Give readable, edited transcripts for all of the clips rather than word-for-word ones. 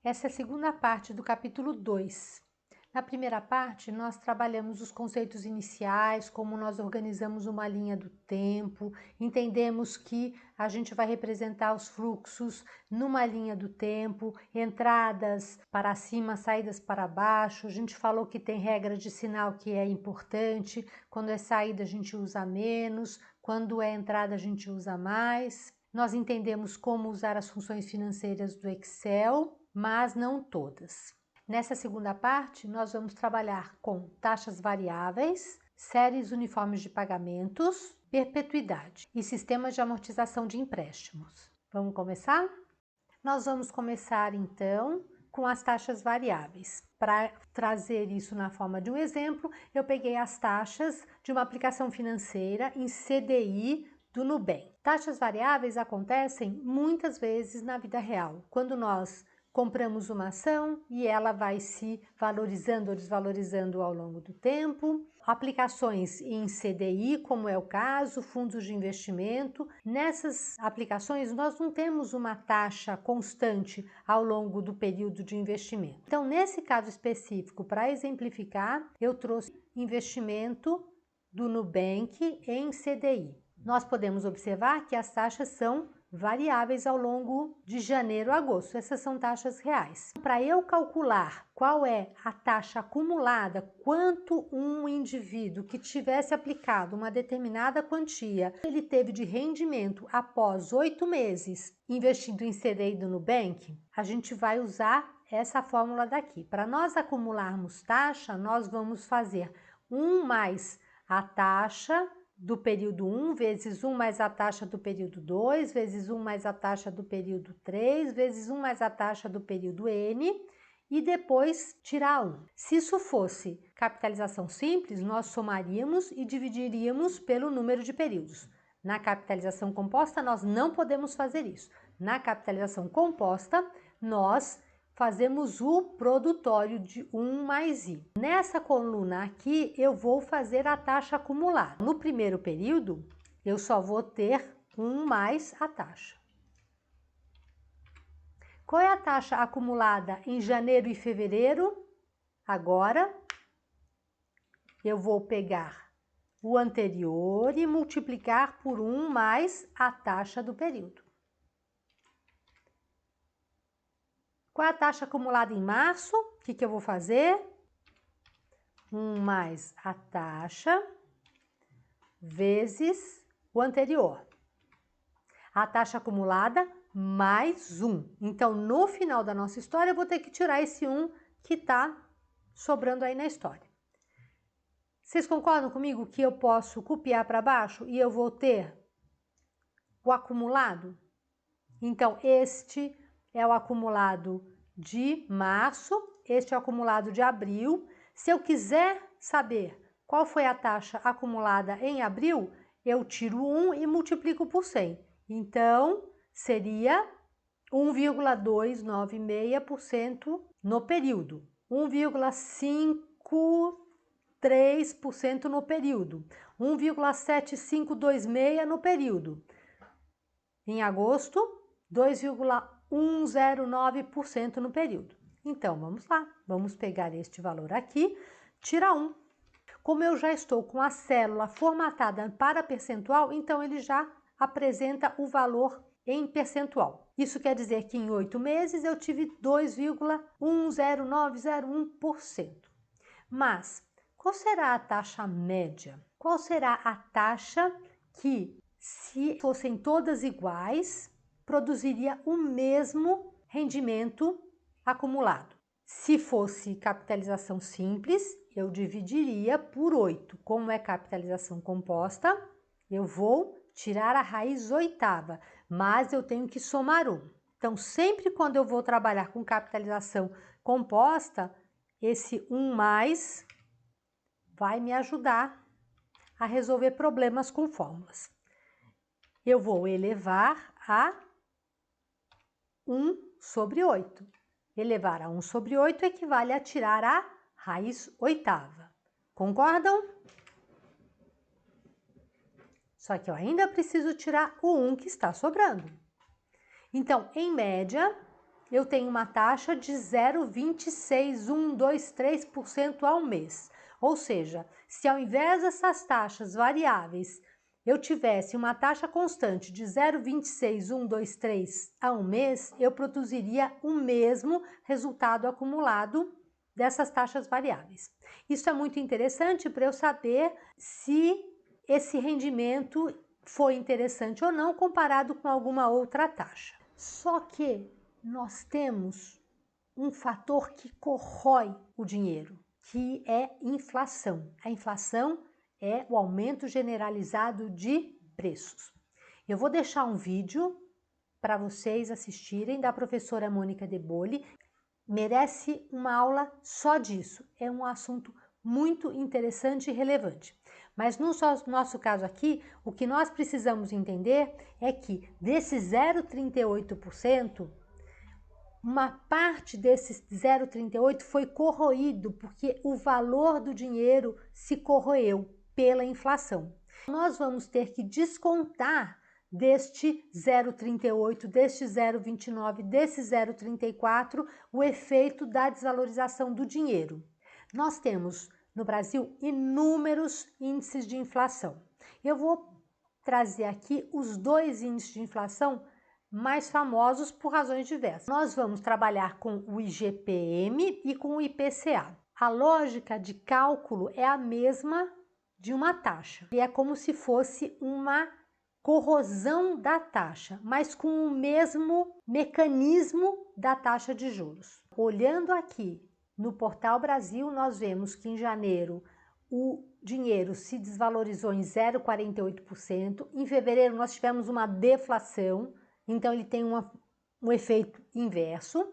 Essa é a segunda parte do capítulo 2. Na primeira parte, nós trabalhamos os conceitos iniciais, como nós organizamos uma linha do tempo, entendemos que a gente vai representar os fluxos numa linha do tempo, entradas para cima, saídas para baixo. A gente falou que tem regra de sinal que é importante, quando é saída a gente usa menos, quando é entrada a gente usa mais. Nós entendemos como usar as funções financeiras do Excel, mas não todas. Nessa segunda parte, nós vamos trabalhar com taxas variáveis, séries uniformes de pagamentos, perpetuidade e sistemas de amortização de empréstimos. Vamos começar? Nós vamos começar então com as taxas variáveis. Para trazer isso na forma de um exemplo, eu peguei as taxas de uma aplicação financeira em CDI do Nubank. Taxas variáveis acontecem muitas vezes na vida real, quando nós compramos uma ação e ela vai se valorizando ou desvalorizando ao longo do tempo. Aplicações em CDI, como é o caso, fundos de investimento. Nessas aplicações, nós não temos uma taxa constante ao longo do período de investimento. Então, nesse caso específico, para exemplificar, eu trouxe investimento do Nubank em CDI. Nós podemos observar que as taxas são variáveis ao longo de janeiro a agosto. Essas são taxas reais. Para eu calcular qual é a taxa acumulada, quanto um indivíduo que tivesse aplicado uma determinada quantia, ele teve de rendimento após 8 meses investindo em CDI do Nubank, a gente vai usar essa fórmula daqui. Para nós acumularmos taxa, nós vamos fazer 1 mais a taxa do período 1 vezes 1 mais a taxa do período 2, vezes 1 mais a taxa do período 3, vezes 1 mais a taxa do período N e depois tirar 1. Se isso fosse capitalização simples, nós somaríamos e dividiríamos pelo número de períodos. Na capitalização composta, nós não podemos fazer isso. Na capitalização composta, nós fazemos o produtório de 1 mais I. Nessa coluna aqui, eu vou fazer a taxa acumulada. No primeiro período, eu só vou ter 1 mais a taxa. Qual é a taxa acumulada em janeiro e fevereiro? Agora, eu vou pegar o anterior e multiplicar por 1 mais a taxa do período. Qual é a taxa acumulada em março? O que eu vou fazer? 1 mais a taxa vezes o anterior. A taxa acumulada mais 1. Então, no final da nossa história, eu vou ter que tirar esse 1 que está sobrando aí na história. Vocês concordam comigo que eu posso copiar para baixo e eu vou ter o acumulado? Então, este é o acumulado de março, este é o acumulado de abril. Se eu quiser saber qual foi a taxa acumulada em abril, eu tiro 1 e multiplico por 100. Então, seria 1,296% no período, 1,53% no período, 1,7526 no período. Em agosto, 2,109% no período. Então, vamos lá. Vamos pegar este valor aqui, tirar 1. Como eu já estou com a célula formatada para percentual, então ele já apresenta o valor em percentual. Isso quer dizer que em 8 meses eu tive 2,10901%. Mas, qual será a taxa média? Qual será a taxa que, se fossem todas iguais, produziria o mesmo rendimento acumulado? Se fosse capitalização simples, eu dividiria por 8. Como é capitalização composta, eu vou tirar a raiz oitava, mas eu tenho que somar 1. Então, sempre quando eu vou trabalhar com capitalização composta, esse 1 mais vai me ajudar a resolver problemas com fórmulas. Eu vou elevar a 1 sobre 8. Elevar a 1 sobre 8 equivale a tirar a raiz oitava. Concordam? Só que eu ainda preciso tirar o 1 que está sobrando. Então, em média, eu tenho uma taxa de 0,26123% ao mês. Ou seja, se ao invés dessas taxas variáveis eu tivesse uma taxa constante de 0,26123 ao mês, eu produziria o mesmo resultado acumulado dessas taxas variáveis. Isso é muito interessante para eu saber se esse rendimento foi interessante ou não comparado com alguma outra taxa. Só que nós temos um fator que corrói o dinheiro, que é inflação. A inflação é o aumento generalizado de preços. Eu vou deixar um vídeo para vocês assistirem da professora Mônica De Bolle. Merece uma aula só disso. É um assunto muito interessante e relevante. Mas no nosso caso aqui, o que nós precisamos entender é que desse 0,38%, uma parte desses 0,38 foi corroído porque o valor do dinheiro se corroeu pela inflação. Nós vamos ter que descontar deste 0,38, deste 0,29, desse 0,34, o efeito da desvalorização do dinheiro. Nós temos no Brasil inúmeros índices de inflação. Eu vou trazer aqui os dois índices de inflação mais famosos por razões diversas. Nós vamos trabalhar com o IGPM e com o IPCA. A lógica de cálculo é a mesma de uma taxa. E é como se fosse uma corrosão da taxa, mas com o mesmo mecanismo da taxa de juros. Olhando aqui no Portal Brasil, nós vemos que em janeiro o dinheiro se desvalorizou em 0,48%. Em fevereiro nós tivemos uma deflação, então ele tem um efeito inverso.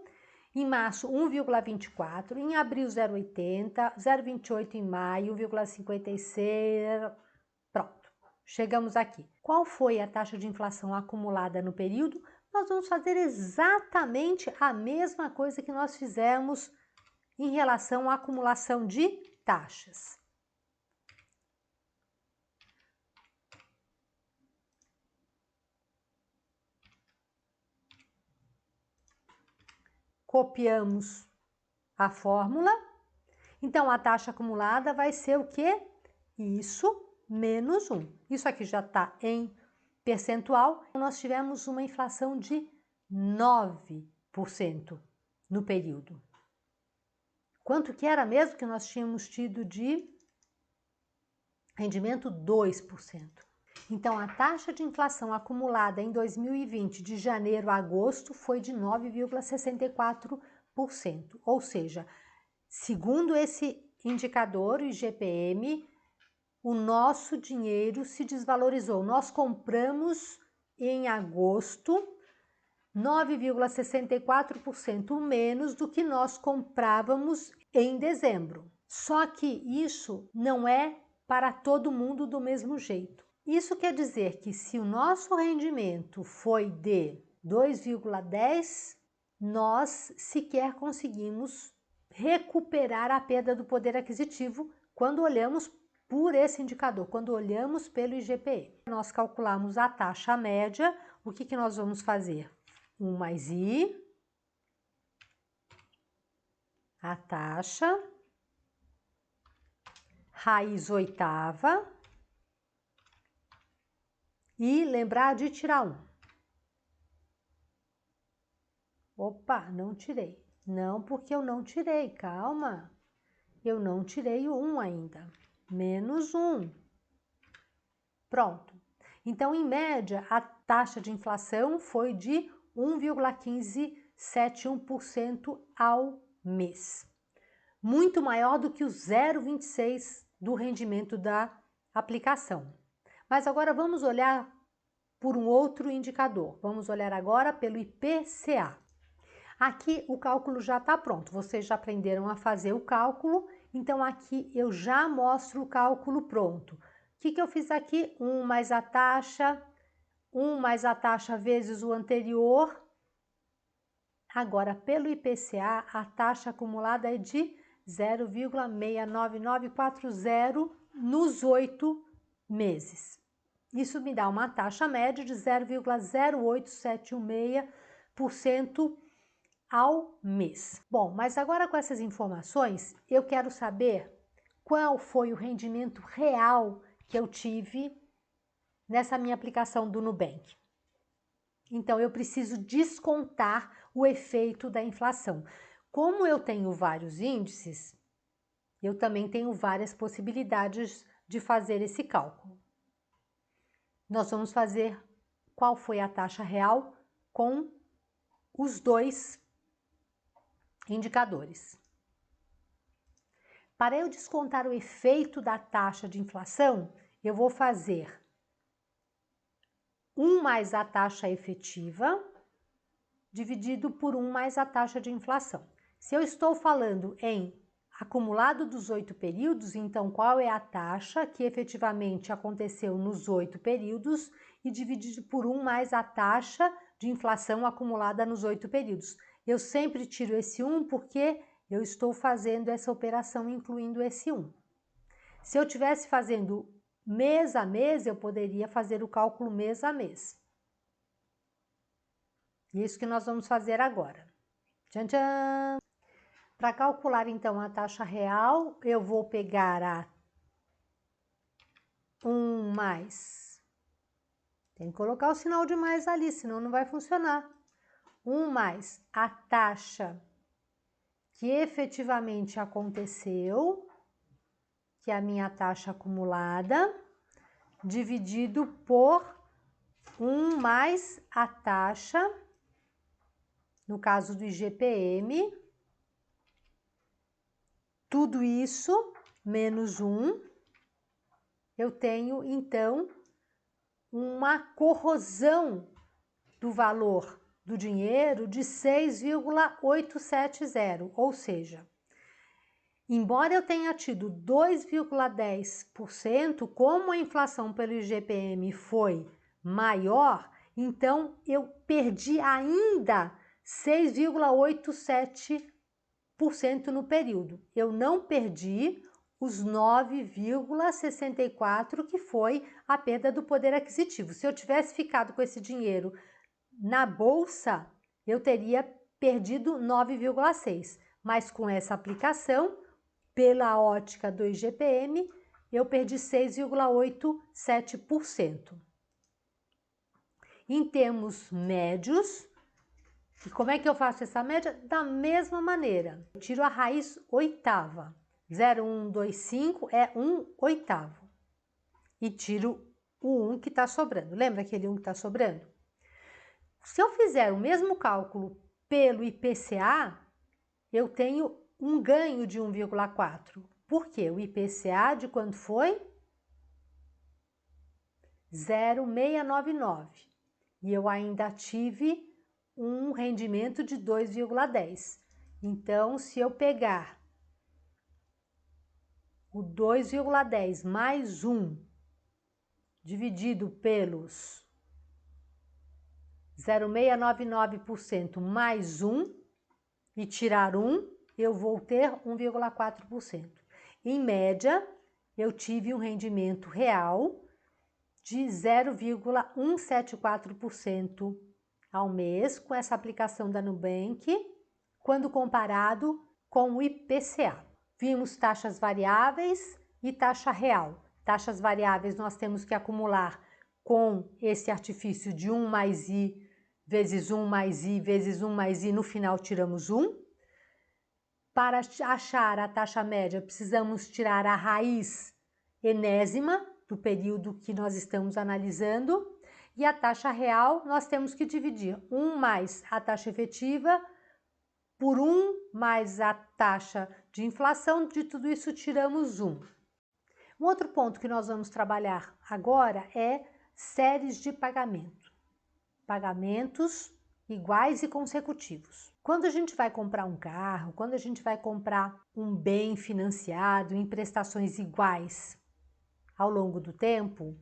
Em março, 1,24%, em abril, 0,80%, 0,28% em maio, 1,56%, pronto, chegamos aqui. Qual foi a taxa de inflação acumulada no período? Nós vamos fazer exatamente a mesma coisa que nós fizemos em relação à acumulação de taxas. Copiamos a fórmula. Então, a taxa acumulada vai ser o quê? Isso menos 1. Isso aqui já está em percentual. Nós tivemos uma inflação de 9% no período. Quanto que era mesmo que nós tínhamos tido de rendimento? 2%. Então, a taxa de inflação acumulada em 2020, de janeiro a agosto, foi de 9,64%. Ou seja, segundo esse indicador, o IGPM, o nosso dinheiro se desvalorizou. Nós compramos em agosto 9,64% menos do que nós comprávamos em dezembro. Só que isso não é para todo mundo do mesmo jeito. Isso quer dizer que se o nosso rendimento foi de 2,10, nós sequer conseguimos recuperar a perda do poder aquisitivo quando olhamos por esse indicador, quando olhamos pelo IGPM. Nós calculamos a taxa média. O que nós vamos fazer? 1 mais I, a taxa, raiz oitava, e lembrar de tirar 1. Opa, não tirei. Não, porque eu não tirei, calma. Eu não tirei o 1 ainda. Menos 1. Pronto. Então, em média, a taxa de inflação foi de 1,1571% ao mês. Muito maior do que o 0,26% do rendimento da aplicação. Mas agora vamos olhar por um outro indicador. Vamos olhar agora pelo IPCA. Aqui o cálculo já está pronto. Vocês já aprenderam a fazer o cálculo, então aqui eu já mostro o cálculo pronto. O que eu fiz aqui? 1 mais a taxa, 1 mais a taxa vezes o anterior. Agora, pelo IPCA, a taxa acumulada é de 0,69940 nos 8 meses. Isso me dá uma taxa média de 0,08716% ao mês. Bom, mas agora com essas informações, eu quero saber qual foi o rendimento real que eu tive nessa minha aplicação do Nubank. Então, eu preciso descontar o efeito da inflação. Como eu tenho vários índices, eu também tenho várias possibilidades de fazer esse cálculo. Nós vamos fazer qual foi a taxa real com os dois indicadores. Para eu descontar o efeito da taxa de inflação, eu vou fazer 1 mais a taxa efetiva, dividido por 1 mais a taxa de inflação. Se eu estou falando em acumulado dos 8 períodos, então qual é a taxa que efetivamente aconteceu nos 8 períodos e dividido por 1 mais a taxa de inflação acumulada nos 8 períodos. Eu sempre tiro esse 1 porque eu estou fazendo essa operação incluindo esse 1. Se eu estivesse fazendo mês a mês, eu poderia fazer o cálculo mês a mês. Isso que nós vamos fazer agora. Tchan, tchan! Para calcular, então, a taxa real, eu vou pegar a 1 mais. Tem que colocar o sinal de mais ali, senão não vai funcionar. 1 mais a taxa que efetivamente aconteceu, que é a minha taxa acumulada, dividido por 1 mais a taxa, no caso do IGPM, tudo isso menos 1, eu tenho então uma corrosão do valor do dinheiro de 6,870, ou seja, embora eu tenha tido 2,10%, como a inflação pelo IGPM foi maior, então eu perdi ainda 6,87% no período. Eu não perdi os 9,64% que foi a perda do poder aquisitivo. Se eu tivesse ficado com esse dinheiro na bolsa, eu teria perdido 9,6%. Mas com essa aplicação, pela ótica do IGPM, eu perdi 6,87%. Em termos médios, e como é que eu faço essa média? Da mesma maneira. Eu tiro a raiz oitava. 0,125 é 1/8. E tiro o 1 que está sobrando. Lembra aquele 1 que está sobrando? Se eu fizer o mesmo cálculo pelo IPCA, eu tenho um ganho de 1,4. Por quê? O IPCA de quanto foi? 0,699. E eu ainda tive um rendimento de 2,10. Então, se eu pegar o 2,10 mais 1 dividido pelos 0,699% mais 1 e tirar 1, eu vou ter 1,4%. Em média, eu tive um rendimento real de 0,174% ao mês com essa aplicação da Nubank, quando comparado com o IPCA. Vimos taxas variáveis e taxa real. Taxas variáveis nós temos que acumular com esse artifício de 1 mais I vezes 1 mais I vezes 1 mais I, no final tiramos 1. Para achar a taxa média, precisamos tirar a raiz enésima do período que nós estamos analisando. E a taxa real, nós temos que dividir 1 mais a taxa efetiva por 1 mais a taxa de inflação. De tudo isso, tiramos 1. Um outro ponto que nós vamos trabalhar agora é séries de pagamento. Pagamentos iguais e consecutivos. Quando a gente vai comprar um carro, quando a gente vai comprar um bem financiado em prestações iguais ao longo do tempo,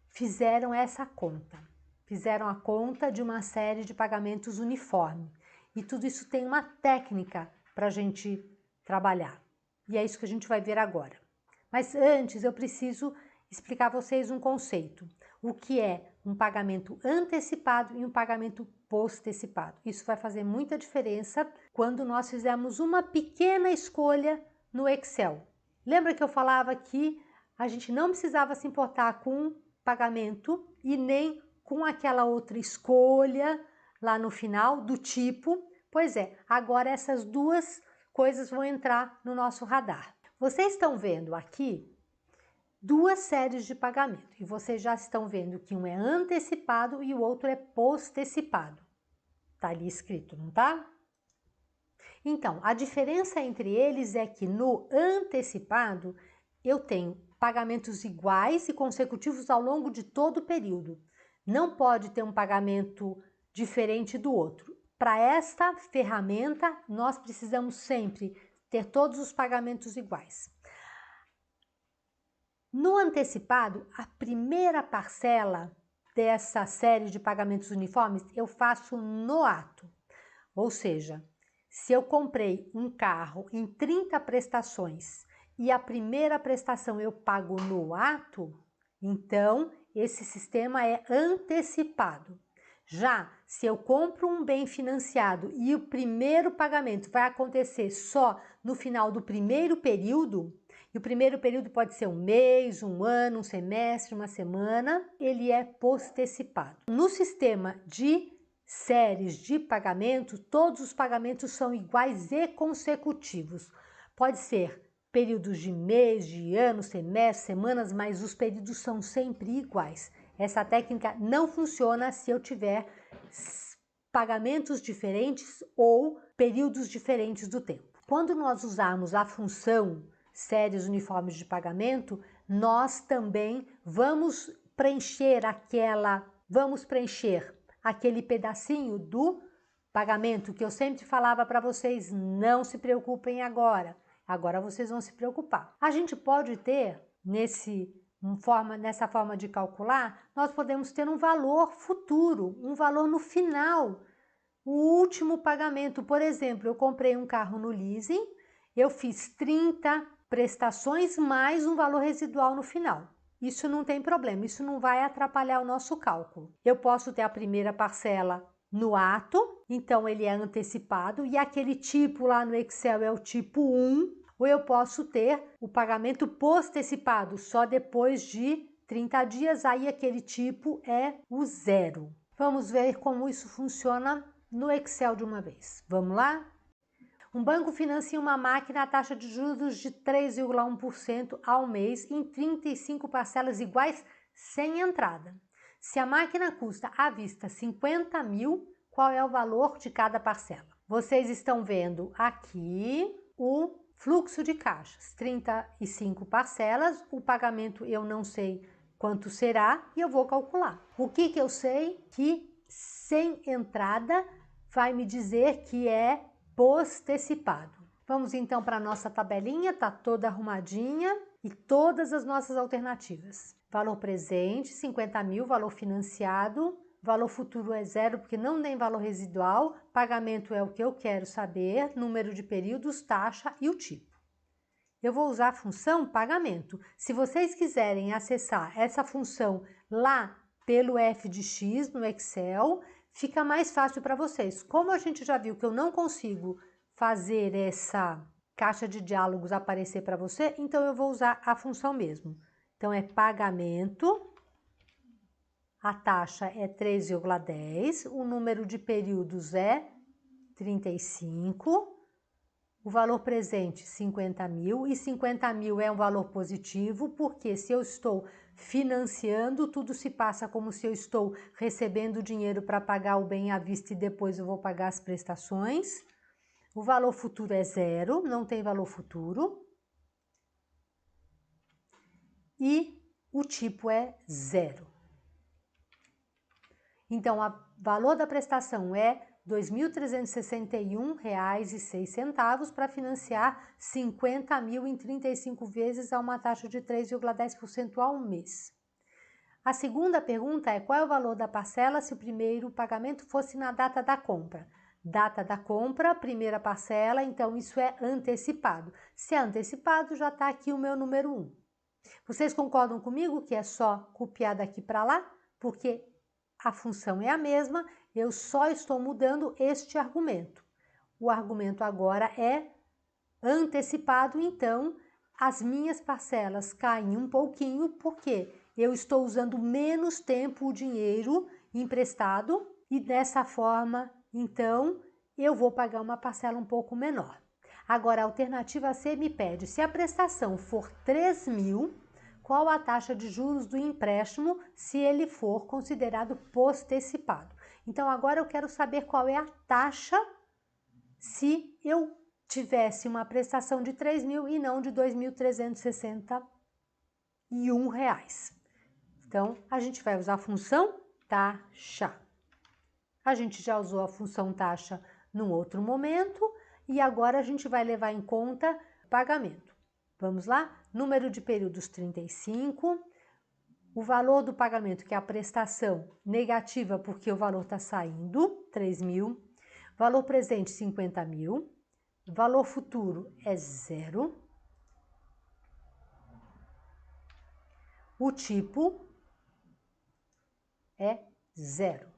fizeram essa conta. Fizeram a conta de uma série de pagamentos uniforme. E tudo isso tem uma técnica para a gente trabalhar. E é isso que a gente vai ver agora. Mas antes eu preciso explicar a vocês um conceito. o que é um pagamento antecipado e um pagamento postecipado. Isso vai fazer muita diferença quando nós fizermos uma pequena escolha no Excel. Lembra que eu falava que a gente não precisava se importar com pagamento e nem com aquela outra escolha lá no final do tipo? Pois é, agora essas duas coisas vão entrar no nosso radar. Vocês estão vendo aqui duas séries de pagamento e vocês já estão vendo que um é antecipado e o outro é postecipado. Tá ali escrito, não tá? Então, a diferença entre eles é que no antecipado eu tenho pagamentos iguais e consecutivos ao longo de todo o período. Não pode ter um pagamento diferente do outro. Para esta ferramenta, nós precisamos sempre ter todos os pagamentos iguais. No antecipado, a primeira parcela dessa série de pagamentos uniformes eu faço no ato. Ou seja, se eu comprei um carro em 30 prestações e a primeira prestação eu pago no ato, então esse sistema é antecipado. Já se eu compro um bem financiado e o primeiro pagamento vai acontecer só no final do primeiro período, e o primeiro período pode ser um mês, um ano, um semestre, uma semana, ele é postecipado. No sistema de séries de pagamento, todos os pagamentos são iguais e consecutivos. Pode ser períodos de mês, de ano, semestre, semanas, mas os períodos são sempre iguais. Essa técnica não funciona se eu tiver pagamentos diferentes ou períodos diferentes do tempo. Quando nós usarmos a função séries uniformes de pagamento, nós também vamos preencher aquele pedacinho do pagamento que eu sempre falava para vocês, não se preocupem agora. Agora vocês vão se preocupar. A gente pode ter, nessa forma de calcular, nós podemos ter um valor futuro, um valor no final, o último pagamento. Por exemplo, eu comprei um carro no leasing, eu fiz 30 prestações mais um valor residual no final. Isso não tem problema, isso não vai atrapalhar o nosso cálculo. Eu posso ter a primeira parcela no ato, então ele é antecipado, e aquele tipo lá no Excel é o tipo 1, ou eu posso ter o pagamento postecipado, só depois de 30 dias, aí aquele tipo é o 0. Vamos ver como isso funciona no Excel de uma vez. Vamos lá? Um banco financia uma máquina à taxa de juros de 3,1% ao mês em 35 parcelas iguais sem entrada. Se a máquina custa à vista 50 mil, qual é o valor de cada parcela? Vocês estão vendo aqui o fluxo de caixas, 35 parcelas, o pagamento eu não sei quanto será e eu vou calcular. O que eu sei? Que sem entrada vai me dizer que é postecipado. Vamos então para a nossa tabelinha, tá toda arrumadinha e todas as nossas alternativas. Valor presente, 50 mil, valor financiado, valor futuro é 0 porque não tem valor residual, pagamento é o que eu quero saber, número de períodos, taxa e o tipo. Eu vou usar a função pagamento. Se vocês quiserem acessar essa função lá pelo f de x no Excel, fica mais fácil para vocês. Como a gente já viu que eu não consigo fazer essa caixa de diálogos aparecer para você, então eu vou usar a função mesmo. Então é pagamento, a taxa é 3,10, o número de períodos é 35, o valor presente 50 mil, e 50 mil é um valor positivo, porque se eu estou financiando, tudo se passa como se eu estou recebendo dinheiro para pagar o bem à vista e depois eu vou pagar as prestações. O valor futuro é 0, não tem valor futuro. E o tipo é 0. Então, o valor da prestação é R$ 2.361,06 para financiar 50 mil em 35 vezes a uma taxa de 3,10% ao mês. A segunda pergunta é qual é o valor da parcela se o primeiro pagamento fosse na data da compra? Data da compra, primeira parcela, então isso é antecipado. Se é antecipado, já está aqui o meu número 1. Vocês concordam comigo que é só copiar daqui para lá? porque a função é a mesma, eu só estou mudando este argumento. O argumento agora é antecipado, então as minhas parcelas caem um pouquinho, porque eu estou usando menos tempo o dinheiro emprestado e dessa forma, então, eu vou pagar uma parcela um pouco menor. Agora, a alternativa C me pede, se a prestação for 3.000, qual a taxa de juros do empréstimo se ele for considerado postecipado? Então, agora eu quero saber qual é a taxa se eu tivesse uma prestação de 3.000 e não de R$ 2.361. Então, a gente vai usar a função taxa. A gente já usou a função taxa num outro momento e agora a gente vai levar em conta pagamento. Vamos lá? Número de períodos 35, o valor do pagamento, que é a prestação negativa, porque o valor está saindo, 3.000, valor presente 50.000, valor futuro é 0, o tipo é 0.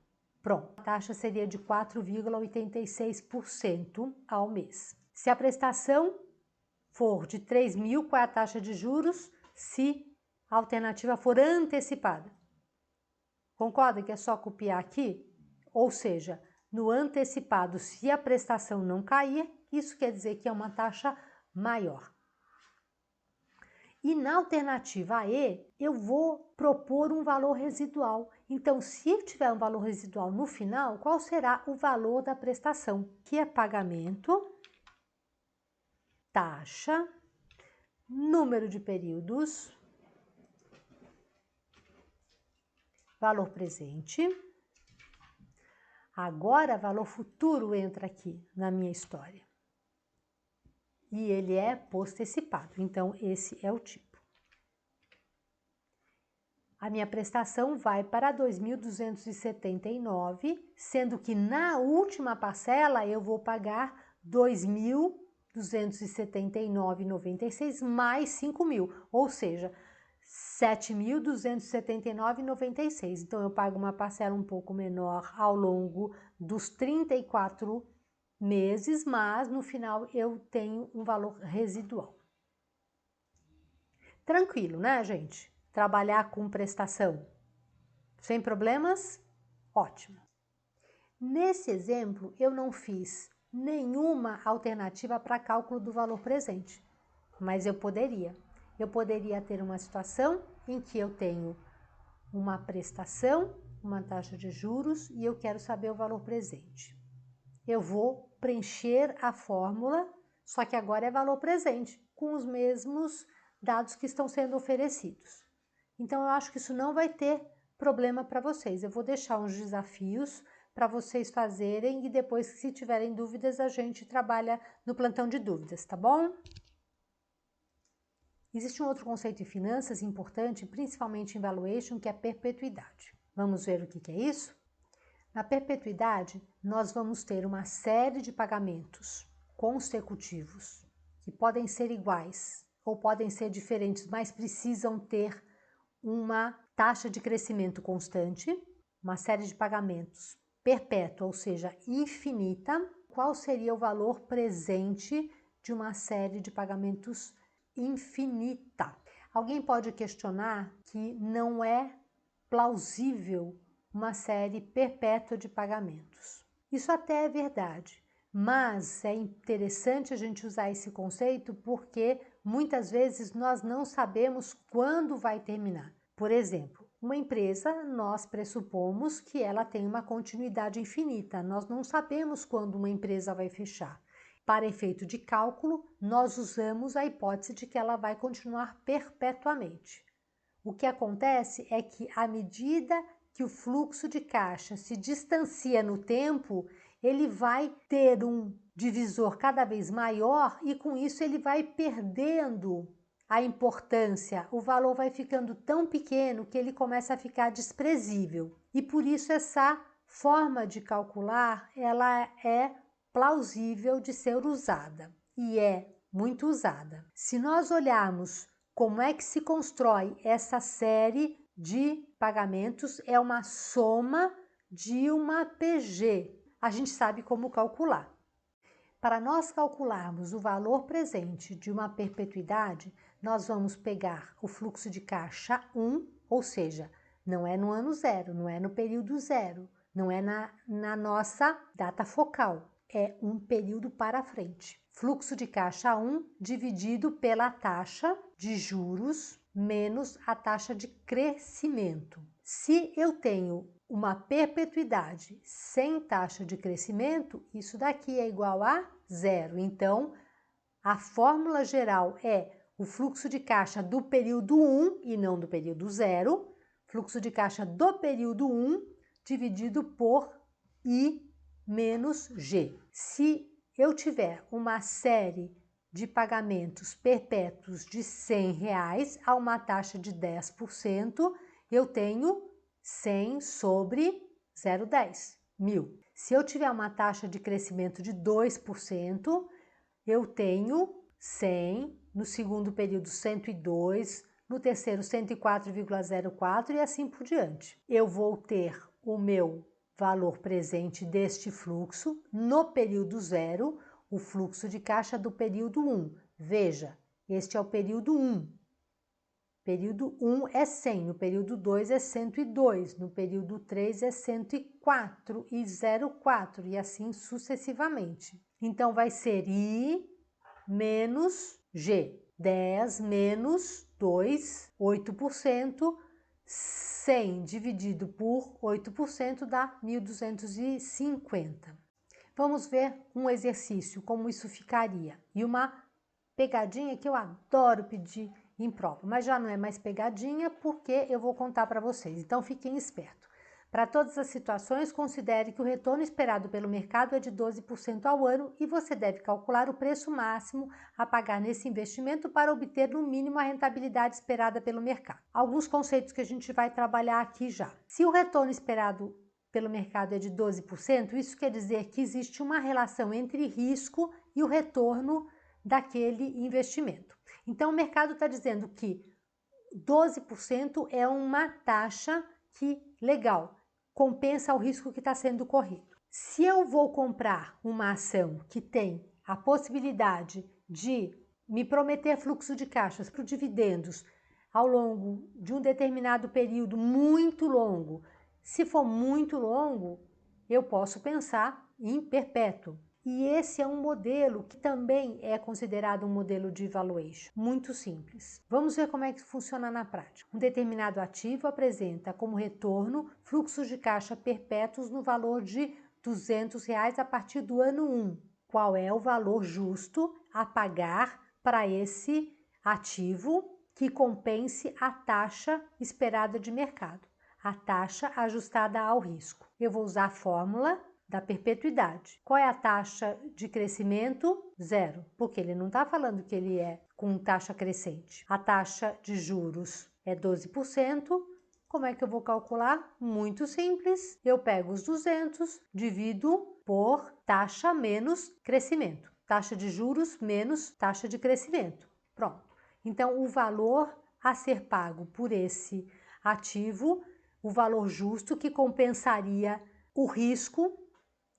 Pronto, a taxa seria de 4,86% ao mês. Se a prestação for de 3.000, qual é a taxa de juros? Se a alternativa for antecipada. Concorda que é só copiar aqui? Ou seja, no antecipado, se a prestação não cair, isso quer dizer que é uma taxa maior. E na alternativa E, eu vou propor um valor residual. Então, se eu tiver um valor residual no final, qual será o valor da prestação? Que é pagamento, taxa, número de períodos, valor presente. Agora, valor futuro entra aqui na minha história. E ele é postecipado, então esse é o tipo. A minha prestação vai para 2.279, sendo que na última parcela eu vou pagar 2.279,96 mais 5.000, ou seja, 7.279,96. Então eu pago uma parcela um pouco menor ao longo dos 34 meses, mas no final eu tenho um valor residual. Tranquilo, né, gente? Trabalhar com prestação sem problemas? Ótimo. Nesse exemplo, eu não fiz nenhuma alternativa para cálculo do valor presente, mas eu poderia. Eu poderia ter uma situação em que eu tenho uma prestação, uma taxa de juros e eu quero saber o valor presente. Eu vou preencher a fórmula, só que agora é valor presente, com os mesmos dados que estão sendo oferecidos. Então, eu acho que isso não vai ter problema para vocês. Eu vou deixar uns desafios para vocês fazerem e depois, se tiverem dúvidas, a gente trabalha no plantão de dúvidas, tá bom? Existe um outro conceito em finanças importante, principalmente em valuation, que é a perpetuidade. Vamos ver o que é isso? Na perpetuidade, nós vamos ter uma série de pagamentos consecutivos, que podem ser iguais ou podem ser diferentes, mas precisam ter uma taxa de crescimento constante, uma série de pagamentos perpétua, ou seja, infinita. Qual seria o valor presente de uma série de pagamentos infinita? Alguém pode questionar que não é plausível uma série perpétua de pagamentos. Isso até é verdade, mas é interessante a gente usar esse conceito porque muitas vezes nós não sabemos quando vai terminar. Por exemplo, uma empresa, nós pressupomos que ela tem uma continuidade infinita, nós não sabemos quando uma empresa vai fechar. Para efeito de cálculo, nós usamos a hipótese de que ela vai continuar perpetuamente. O que acontece é que, à medida que o fluxo de caixa se distancia no tempo, ele vai ter um divisor cada vez maior e com isso ele vai perdendo a importância, o valor vai ficando tão pequeno que ele começa a ficar desprezível. E por isso essa forma de calcular, ela é plausível de ser usada e é muito usada. Se nós olharmos como é que se constrói essa série de pagamentos é uma soma de uma PG. A gente sabe como calcular. Para nós calcularmos o valor presente de uma perpetuidade, nós vamos pegar o fluxo de caixa 1, ou seja, não é no ano zero, não é no período zero, não é na nossa data focal, é um período para frente. Fluxo de caixa 1 dividido pela taxa de juros menos a taxa de crescimento. Se eu tenho uma perpetuidade sem taxa de crescimento, isso daqui é igual a zero. Então, a fórmula geral é o fluxo de caixa do período 1 e não do período 0, fluxo de caixa do período 1 dividido por I menos G. Se eu tiver uma série de pagamentos perpétuos de R$100 a uma taxa de 10%, eu tenho 100 sobre 0,10, 1.000. Se eu tiver uma taxa de crescimento de 2%, eu tenho 100, no segundo período 102, no terceiro 104,04 e assim por diante. Eu vou ter o meu valor presente deste fluxo no período 0, o fluxo de caixa do período 1. Veja, este é o período 1. Período 1 é 100, no período 2 é 102, no período 3 é 104 e 0,4 e assim sucessivamente. Então, vai ser I menos G. 10 menos 2, 8%, 100 dividido por 8% dá 1.250. Vamos ver um exercício, como isso ficaria. E uma pegadinha que eu adoro pedir em prova, mas já não é mais pegadinha porque eu vou contar para vocês, então fiquem espertos. Para todas as situações, considere que o retorno esperado pelo mercado é de 12% ao ano e você deve calcular o preço máximo a pagar nesse investimento para obter no mínimo a rentabilidade esperada pelo mercado. Alguns conceitos que a gente vai trabalhar aqui já. Se o retorno esperado pelo mercado é de 12%, isso quer dizer que existe uma relação entre risco e o retorno daquele investimento. Então, o mercado está dizendo que 12% é uma taxa que, legal, compensa o risco que está sendo corrido. Se eu vou comprar uma ação que tem a possibilidade de me prometer fluxo de caixas para dividendos ao longo de um determinado período muito longo, se for muito longo, eu posso pensar em perpétuo. E esse é um modelo que também é considerado um modelo de valuation, muito simples. Vamos ver como é que funciona na prática. Um determinado ativo apresenta como retorno fluxos de caixa perpétuos no valor de R$200 a partir do ano 1. Qual é o valor justo a pagar para esse ativo que compense a taxa esperada de mercado, a taxa ajustada ao risco? Eu vou usar a fórmula da perpetuidade. Qual é a taxa de crescimento? Zero, porque ele não está falando que ele é com taxa crescente. A taxa de juros é 12%. Como é que eu vou calcular? Muito simples. Eu pego os 200, divido por taxa menos crescimento. Taxa de juros menos taxa de crescimento. Pronto. Então, o valor a ser pago por esse ativo, o valor justo que compensaria o risco,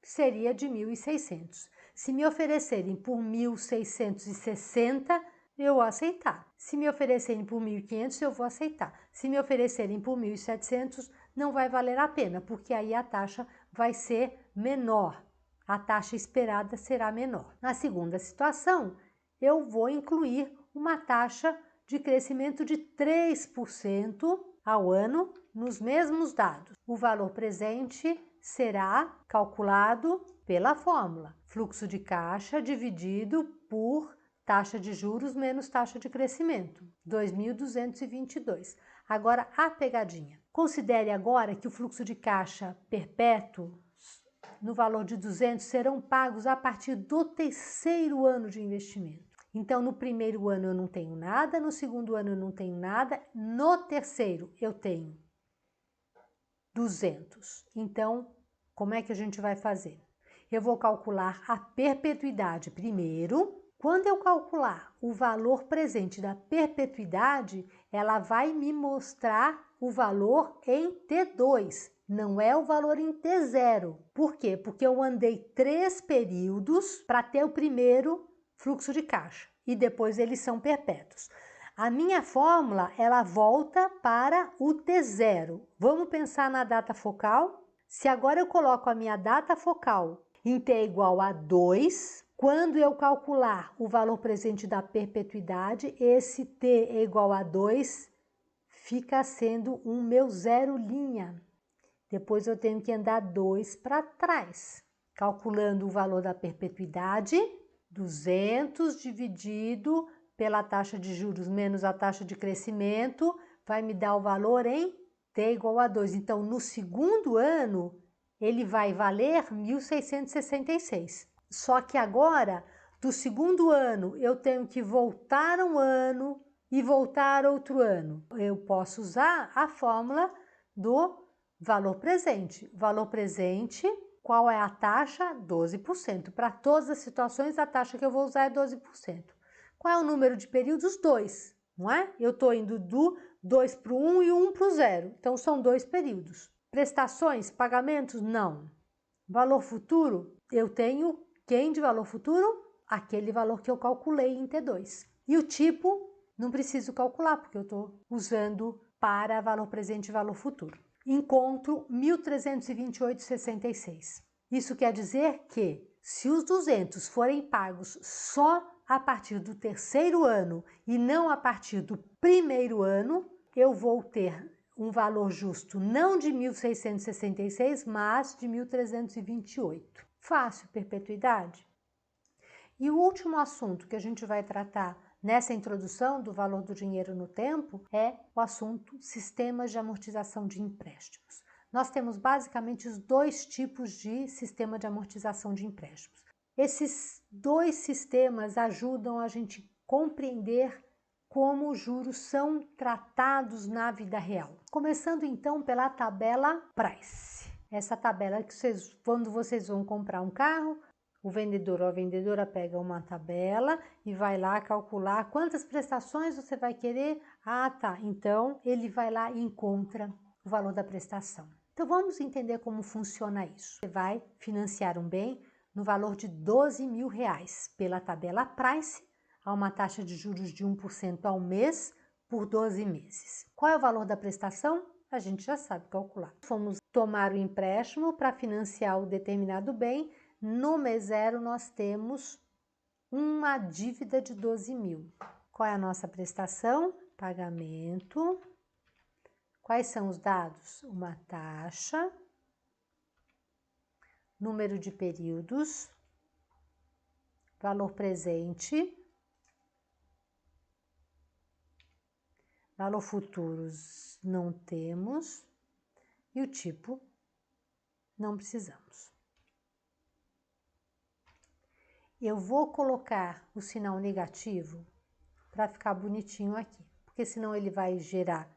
seria de 1.600. Se me oferecerem por 1.660, eu vou aceitar. Se me oferecerem por 1.500, eu vou aceitar. Se me oferecerem por 1.700, não vai valer a pena, porque aí a taxa vai ser menor. A taxa esperada será menor. Na segunda situação, eu vou incluir uma taxa de crescimento de 3% ao ano nos mesmos dados. O valor presente será calculado pela fórmula fluxo de caixa dividido por taxa de juros menos taxa de crescimento, 2.222. Agora, a pegadinha. Considere agora que o fluxo de caixa perpétuo no valor de 200 serão pagos a partir do terceiro ano de investimento. Então, no primeiro ano eu não tenho nada, no segundo ano eu não tenho nada, no terceiro eu tenho 200. Então, como é que a gente vai fazer? Eu vou calcular a perpetuidade primeiro. Quando eu calcular o valor presente da perpetuidade, ela vai me mostrar o valor em T2, não é o valor em T0. Por quê? Porque eu andei 3 períodos para ter o primeiro fluxo de caixa e depois eles são perpétuos. A minha fórmula, ela volta para o T0. Vamos pensar na data focal? Se agora eu coloco a minha data focal em T igual a 2, quando eu calcular o valor presente da perpetuidade, esse T é igual a 2 fica sendo um meu zero linha. Depois eu tenho que andar 2 para trás. Calculando o valor da perpetuidade, 200 dividido pela taxa de juros menos a taxa de crescimento, vai me dar o valor em T igual a 2. Então, no segundo ano, ele vai valer 1.666. Só que agora, do segundo ano, eu tenho que voltar um ano e voltar outro ano. Eu posso usar a fórmula do valor presente. Valor presente, qual é a taxa? 12%. Para todas as situações, a taxa que eu vou usar é 12%. Qual é o número de períodos? 2, não é? Eu estou indo do 2 para o 1 e 1 para o 0. Então, são 2 períodos. Prestações, pagamentos? Não. Valor futuro? Eu tenho quem de valor futuro? Aquele valor que eu calculei em T2. E o tipo, não preciso calcular, porque eu estou usando para valor presente e valor futuro. Encontro 1.328,66. Isso quer dizer que, se os 200 forem pagos só a partir do terceiro ano e não a partir do primeiro ano, eu vou ter um valor justo não de 1.666, mas de 1.328. Fácil, perpetuidade? E o último assunto que a gente vai tratar nessa introdução do valor do dinheiro no tempo é o assunto sistemas de amortização de empréstimos. Nós temos basicamente os 2 tipos de sistema de amortização de empréstimos. Esses 2 sistemas ajudam a gente compreender como os juros são tratados na vida real. Começando então pela tabela Price. Essa tabela que quando vocês vão comprar um carro, o vendedor ou a vendedora pega uma tabela e vai lá calcular quantas prestações você vai querer. Ah, tá. Então, ele vai lá e encontra o valor da prestação. Então, vamos entender como funciona isso. Você vai financiar um bem no valor de R$12.000 pela tabela Price, a uma taxa de juros de 1% ao mês por 12 meses. Qual é o valor da prestação? A gente já sabe calcular. Fomos tomar o empréstimo para financiar o determinado bem. No mês 0, nós temos uma dívida de 12.000. Qual é a nossa prestação? Pagamento. Quais são os dados? Uma taxa, número de períodos, valor presente, valor futuros não temos e o tipo não precisamos. Eu vou colocar o sinal negativo para ficar bonitinho aqui, porque senão ele vai gerar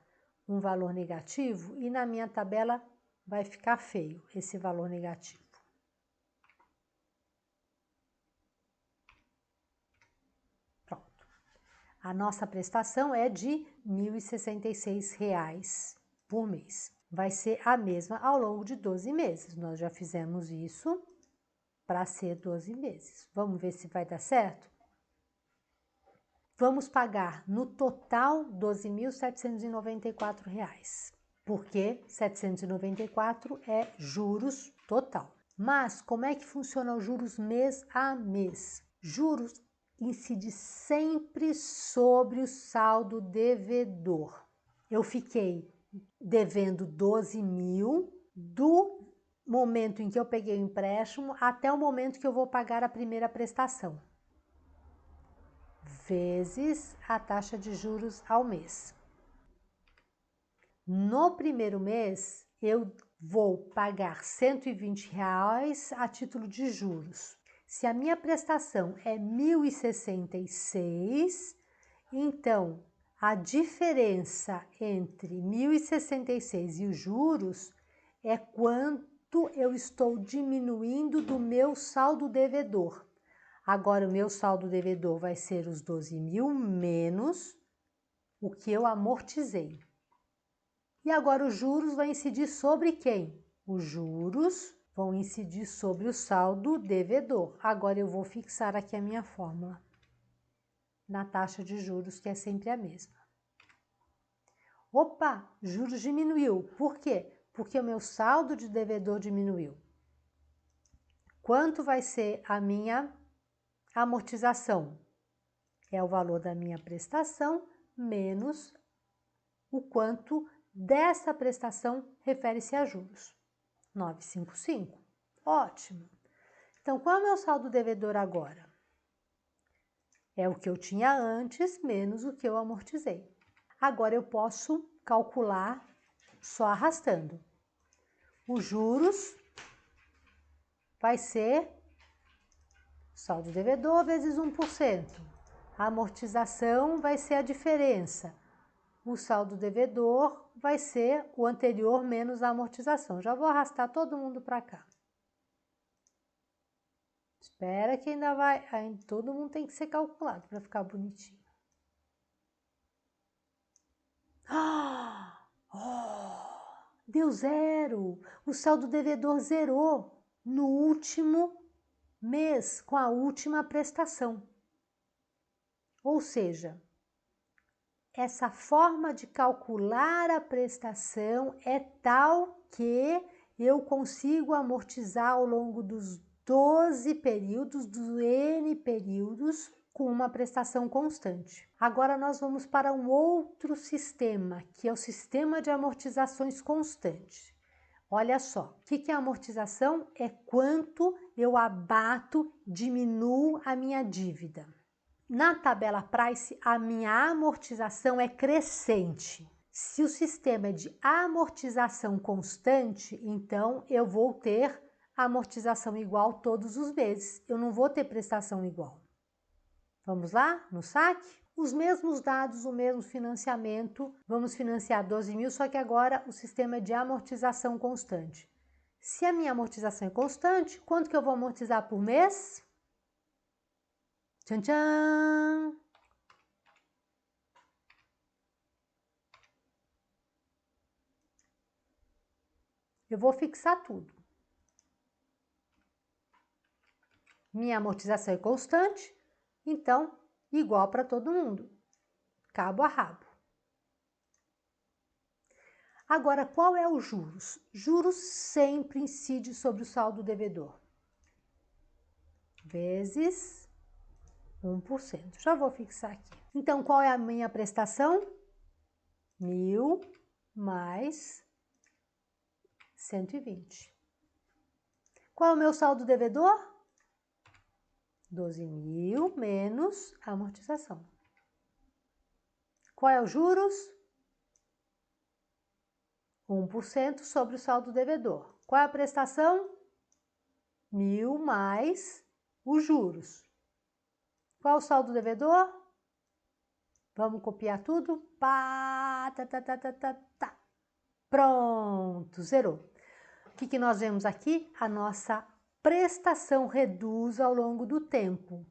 um valor negativo e na minha tabela vai ficar feio esse valor negativo. Pronto. A nossa prestação é de R$ 1.066 por mês. Vai ser a mesma ao longo de 12 meses. Nós já fizemos isso para ser 12 meses. Vamos ver se vai dar certo? Vamos pagar no total R$ 12.794, porque 794 é juros total. Mas como é que funciona os juros mês a mês? Juros incide sempre sobre o saldo devedor. Eu fiquei devendo 12.000 do momento em que eu peguei o empréstimo até o momento que eu vou pagar a primeira prestação, vezes a taxa de juros ao mês. No primeiro mês, eu vou pagar R$ 120 a título de juros. Se a minha prestação é 1.066, então a diferença entre 1.066 e os juros é quanto eu estou diminuindo do meu saldo devedor. Agora, o meu saldo devedor vai ser os 12.000 menos o que eu amortizei. E agora os juros vão incidir sobre quem? Os juros vão incidir sobre o saldo devedor. Agora eu vou fixar aqui a minha fórmula na taxa de juros, que é sempre a mesma. Opa, juros diminuiu. Por quê? Porque o meu saldo de devedor diminuiu. Quanto vai ser a minha amortização? É o valor da minha prestação menos o quanto dessa prestação refere-se a juros. 955. Ótimo. Então, qual é o meu saldo devedor agora? É o que eu tinha antes menos o que eu amortizei. Agora eu posso calcular só arrastando. Os juros vai ser saldo devedor vezes 1%. A amortização vai ser a diferença. O saldo devedor vai ser o anterior menos a amortização. Já vou arrastar todo mundo para cá. Espera que ainda vai... todo mundo tem que ser calculado para ficar bonitinho. Deu zero! O saldo devedor zerou no último mês, com a última prestação. Ou seja, essa forma de calcular a prestação é tal que eu consigo amortizar ao longo dos 12 períodos, dos N períodos, com uma prestação constante. Agora nós vamos para um outro sistema, que é o sistema de amortizações constantes. Olha só, o que é amortização? É quanto eu abato, diminuo a minha dívida. Na tabela Price, a minha amortização é crescente. Se o sistema é de amortização constante, então eu vou ter amortização igual todos os meses. Eu não vou ter prestação igual. Vamos lá? No saque? Os mesmos dados, o mesmo financiamento. Vamos financiar 12 mil, só que agora o sistema é de amortização constante. Se a minha amortização é constante, quanto que eu vou amortizar por mês? Tchan, tchan! Eu vou fixar tudo. Minha amortização é constante, então igual para todo mundo, cabo a rabo. Agora, qual é o juros? Juros sempre incide sobre o saldo devedor. Vezes 1%. Já vou fixar aqui. Então, qual é a minha prestação? 1.000 mais 120. Qual é o meu saldo devedor? 12 mil menos a amortização. Qual é os juros? 1% sobre o saldo devedor. Qual é a prestação? 1.000 mais os juros. Qual é o saldo devedor? Vamos copiar tudo? Pá, tá, tá, tá, tá, tá, tá. Pronto, zerou. O que nós vemos aqui? A nossa prestação reduz ao longo do tempo.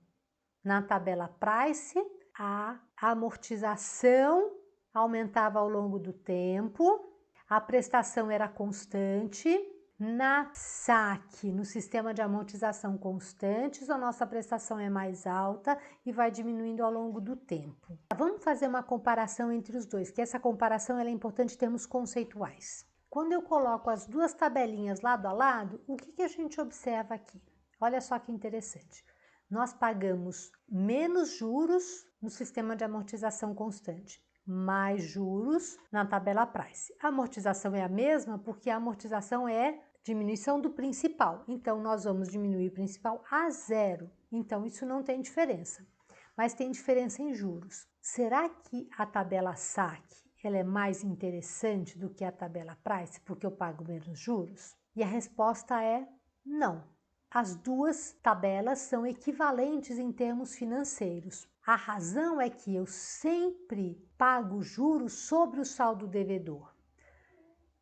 Na tabela Price, a amortização aumentava ao longo do tempo, a prestação era constante. Na saque, no sistema de amortização constantes, a nossa prestação é mais alta e vai diminuindo ao longo do tempo. Vamos fazer uma comparação entre os dois, que essa comparação é importante em termos conceituais. Quando eu coloco as duas tabelinhas lado a lado, o que a gente observa aqui? Olha só que interessante. Nós pagamos menos juros no sistema de amortização constante, mais juros na tabela Price. A amortização é a mesma porque a amortização é diminuição do principal. Então, nós vamos diminuir o principal a zero. Então, isso não tem diferença. Mas tem diferença em juros. Será que a tabela saque ela é mais interessante do que a tabela Price porque eu pago menos juros? E a resposta é não. As duas tabelas são equivalentes em termos financeiros. A razão é que eu sempre pago juros sobre o saldo devedor.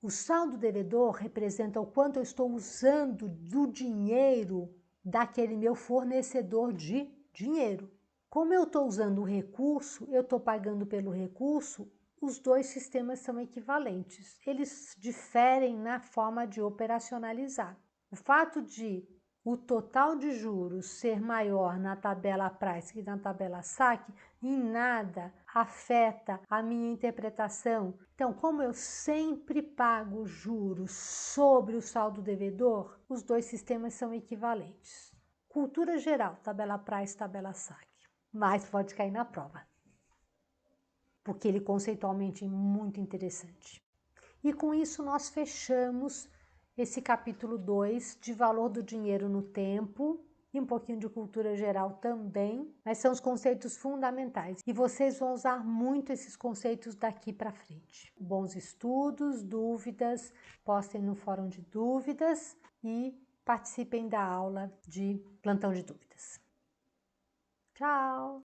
O saldo devedor representa o quanto eu estou usando do dinheiro daquele meu fornecedor de dinheiro. Como eu estou usando o recurso, eu estou pagando pelo recurso os dois sistemas são equivalentes. Eles diferem na forma de operacionalizar. O fato de o total de juros ser maior na tabela price que na tabela saque, em nada afeta a minha interpretação. Então, como eu sempre pago juros sobre o saldo devedor, os dois sistemas são equivalentes. Cultura geral, tabela price, tabela saque. Mas pode cair na prova, porque ele conceitualmente é muito interessante. E com isso nós fechamos esse capítulo 2 de valor do dinheiro no tempo e um pouquinho de cultura geral também, mas são os conceitos fundamentais e vocês vão usar muito esses conceitos daqui para frente. Bons estudos, dúvidas, postem no fórum de dúvidas e participem da aula de plantão de dúvidas. Tchau!